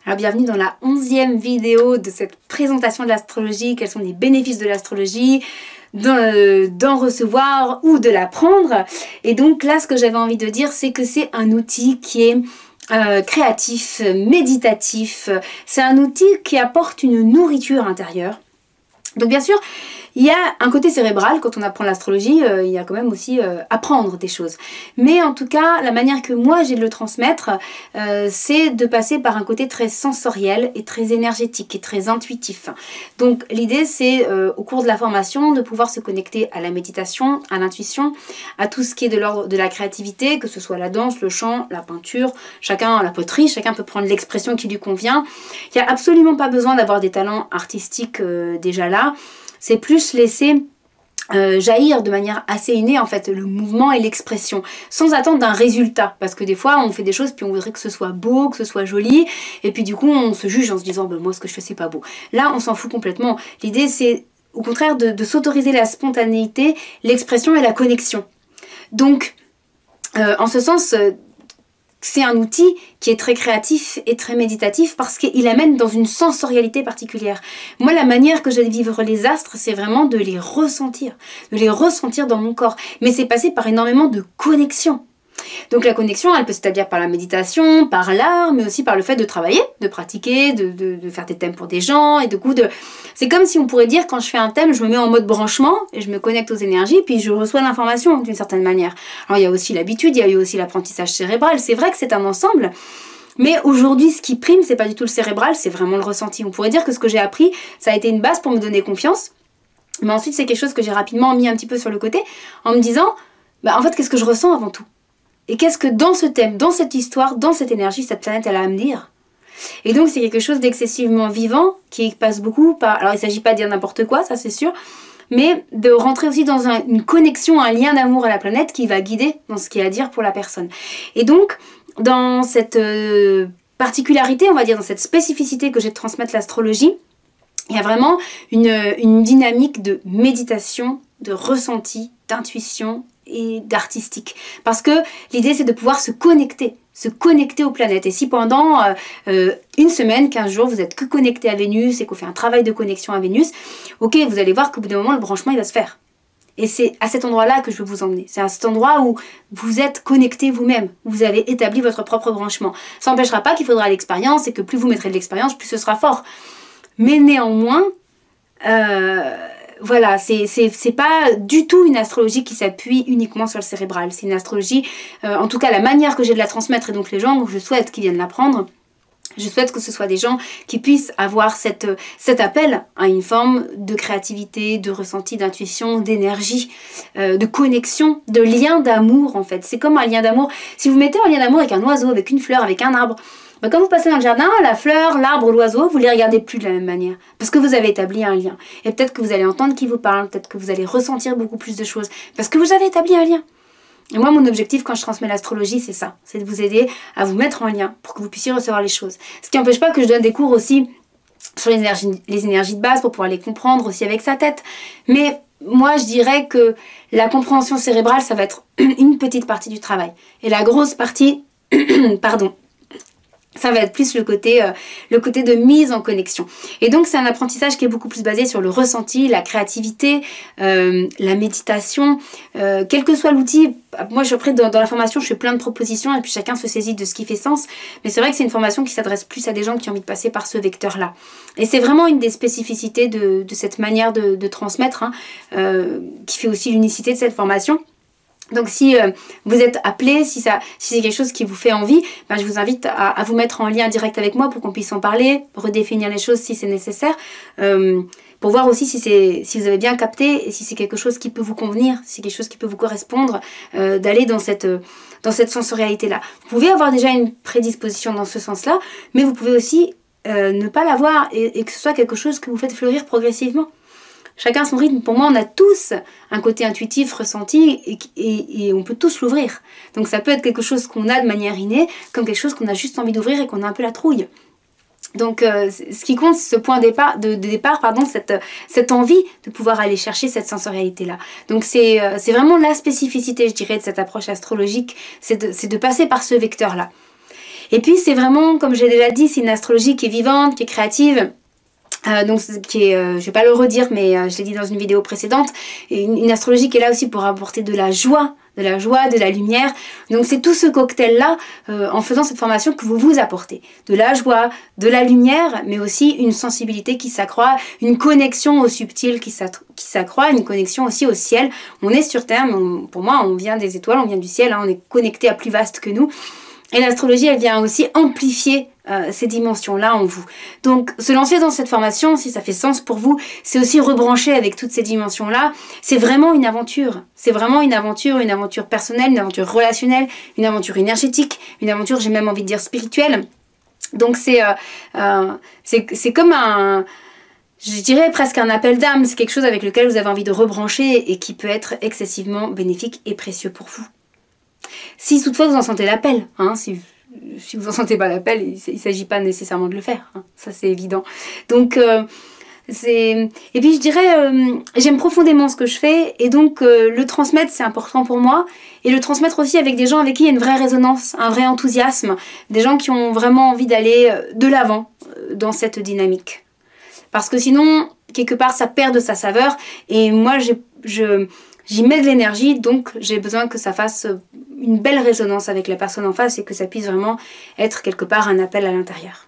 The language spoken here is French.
Alors bienvenue dans la 11e vidéo de cette présentation de l'astrologie, quels sont les bénéfices de l'astrologie, d'en recevoir ou de l'apprendre. Et donc là ce que j'avais envie de dire c'est que c'est un outil qui est créatif, méditatif, c'est un outil qui apporte une nourriture intérieure. Donc bien sûr, il y a un côté cérébral, quand on apprend l'astrologie, il y a quand même aussi apprendre des choses. Mais en tout cas, la manière que moi j'ai de le transmettre, c'est de passer par un côté très sensoriel et très énergétique et très intuitif. Donc l'idée c'est, au cours de la formation, de pouvoir se connecter à la méditation, à l'intuition, à tout ce qui est de l'ordre de la créativité, que ce soit la danse, le chant, la peinture, la poterie, chacun peut prendre l'expression qui lui convient. Il n'y a absolument pas besoin d'avoir des talents artistiques déjà là. C'est plus laisser jaillir de manière assez innée en fait le mouvement et l'expression, sans attendre d'un résultat, parce que des fois on fait des choses puis on voudrait que ce soit beau, que ce soit joli, et puis du coup on se juge en se disant moi ce que je fais c'est pas beau. Là on s'en fout complètement, l'idée c'est au contraire de s'autoriser la spontanéité, l'expression et la connexion. Donc en ce sens c'est un outil qui est très créatif et très méditatif parce qu'il amène dans une sensorialité particulière. Moi, la manière que j'ai de vivre les astres, c'est vraiment de les ressentir dans mon corps. Mais c'est passé par énormément de connexion. Donc la connexion, elle peut s'établir par la méditation, par l'art, mais aussi par le fait de travailler, de pratiquer, de faire des thèmes pour des gens, et c'est comme si on pourrait dire, quand je fais un thème, je me mets en mode branchement, et je me connecte aux énergies, puis je reçois l'information d'une certaine manière. Alors il y a aussi l'habitude, il y a eu aussi l'apprentissage cérébral, c'est vrai que c'est un ensemble, mais aujourd'hui, ce qui prime, c'est pas du tout le cérébral, c'est vraiment le ressenti. On pourrait dire que ce que j'ai appris, ça a été une base pour me donner confiance, mais ensuite c'est quelque chose que j'ai rapidement mis un petit peu sur le côté, en me disant, en fait, qu'est-ce que je ressens avant tout ? Et qu'est-ce que dans ce thème, dans cette histoire, dans cette énergie, cette planète, elle a à me dire ? Et donc c'est quelque chose d'excessivement vivant, qui passe beaucoup par... Alors il ne s'agit pas de dire n'importe quoi, ça c'est sûr, mais de rentrer aussi dans une connexion, un lien d'amour à la planète qui va guider dans ce qu'il y a à dire pour la personne. Et donc, dans cette particularité, on va dire, dans cette spécificité que j'ai de transmettre l'astrologie, il y a vraiment une dynamique de méditation, de ressenti, d'intuition et d'artistique. Parce que l'idée c'est de pouvoir se connecter aux planètes. Et si pendant une semaine, 15 jours, vous êtes que connecté à Vénus et qu'on fait un travail de connexion à Vénus, ok, vous allez voir qu'au bout d'un moment, le branchement il va se faire. Et c'est à cet endroit-là que je veux vous emmener. C'est à cet endroit où vous êtes connecté vous-même. Vous avez établi votre propre branchement. Ça n'empêchera pas qu'il faudra l'expérience et que plus vous mettrez de l'expérience, plus ce sera fort. Mais néanmoins, voilà, c'est pas du tout une astrologie qui s'appuie uniquement sur le cérébral. C'est une astrologie, en tout cas la manière que j'ai de la transmettre et donc les gens que je souhaite qu'ils viennent l'apprendre, je souhaite que ce soit des gens qui puissent avoir cet appel à une forme de créativité, de ressenti, d'intuition, d'énergie, de connexion, de lien d'amour en fait. C'est comme un lien d'amour. Si vous mettez un lien d'amour avec un oiseau, avec une fleur, avec un arbre, quand vous passez dans le jardin, la fleur, l'arbre, l'oiseau, vous ne les regardez plus de la même manière. Parce que vous avez établi un lien. Et peut-être que vous allez entendre qui vous parle, peut-être que vous allez ressentir beaucoup plus de choses. Parce que vous avez établi un lien. Et moi, mon objectif quand je transmets l'astrologie, c'est ça. C'est de vous aider à vous mettre en lien pour que vous puissiez recevoir les choses. Ce qui n'empêche pas que je donne des cours aussi sur les énergies de base pour pouvoir les comprendre aussi avec sa tête. Mais moi, je dirais que la compréhension cérébrale, ça va être une petite partie du travail. Et la grosse partie, ça va être plus le côté de mise en connexion. Et donc c'est un apprentissage qui est beaucoup plus basé sur le ressenti, la créativité, la méditation, quel que soit l'outil. Moi dans la formation je fais plein de propositions et puis chacun se saisit de ce qui fait sens. Mais c'est vrai que c'est une formation qui s'adresse plus à des gens qui ont envie de passer par ce vecteur-là. Et c'est vraiment une des spécificités de cette manière de transmettre, qui fait aussi l'unicité de cette formation. Donc si vous êtes appelé, si c'est quelque chose qui vous fait envie, je vous invite à vous mettre en lien direct avec moi pour qu'on puisse en parler, redéfinir les choses si c'est nécessaire, pour voir aussi si vous avez bien capté et si c'est quelque chose qui peut vous convenir, si c'est quelque chose qui peut vous correspondre, d'aller dans cette sensorialité-là. Vous pouvez avoir déjà une prédisposition dans ce sens-là, mais vous pouvez aussi ne pas l'avoir et que ce soit quelque chose que vous faites fleurir progressivement. Chacun son rythme. Pour moi, on a tous un côté intuitif, ressenti, et on peut tous l'ouvrir. Donc ça peut être quelque chose qu'on a de manière innée, comme quelque chose qu'on a juste envie d'ouvrir et qu'on a un peu la trouille. Donc ce qui compte, c'est ce point de départ, cette envie de pouvoir aller chercher cette sensorialité-là. Donc c'est vraiment la spécificité, je dirais, de cette approche astrologique, c'est de passer par ce vecteur-là. Et puis c'est vraiment, comme j'ai déjà dit, c'est une astrologie qui est vivante, qui est créative. Donc qui est, je vais pas le redire, mais je l'ai dit dans une vidéo précédente, une astrologie qui est là aussi pour apporter de la joie, de la lumière. Donc c'est tout ce cocktail-là, en faisant cette formation, que vous vous apportez. De la joie, de la lumière, mais aussi une sensibilité qui s'accroît, une connexion au subtil qui s'accroît, une connexion aussi au ciel. On est sur Terre, mais pour moi, on vient des étoiles, on vient du ciel, hein, on est connecté à plus vaste que nous. Et l'astrologie, elle vient aussi amplifier ces dimensions-là en vous. Donc, se lancer dans cette formation, si ça fait sens pour vous, c'est aussi rebrancher avec toutes ces dimensions-là. C'est vraiment une aventure. C'est vraiment une aventure personnelle, une aventure relationnelle, une aventure énergétique, une aventure, j'ai même envie de dire, spirituelle. Donc, c'est comme un... Je dirais presque un appel d'âme. C'est quelque chose avec lequel vous avez envie de rebrancher et qui peut être excessivement bénéfique et précieux pour vous. Si toutefois vous en sentez l'appel, hein, si vous en sentez pas l'appel, il ne s'agit pas nécessairement de le faire, hein, ça c'est évident. Donc, et puis je dirais, j'aime profondément ce que je fais, et donc le transmettre c'est important pour moi, et le transmettre aussi avec des gens avec qui il y a une vraie résonance, un vrai enthousiasme, des gens qui ont vraiment envie d'aller de l'avant dans cette dynamique. Parce que sinon, quelque part, ça perd de sa saveur, et moi j'y mets de l'énergie, donc j'ai besoin que ça fasse une belle résonance avec la personne en face et que ça puisse vraiment être quelque part un appel à l'intérieur.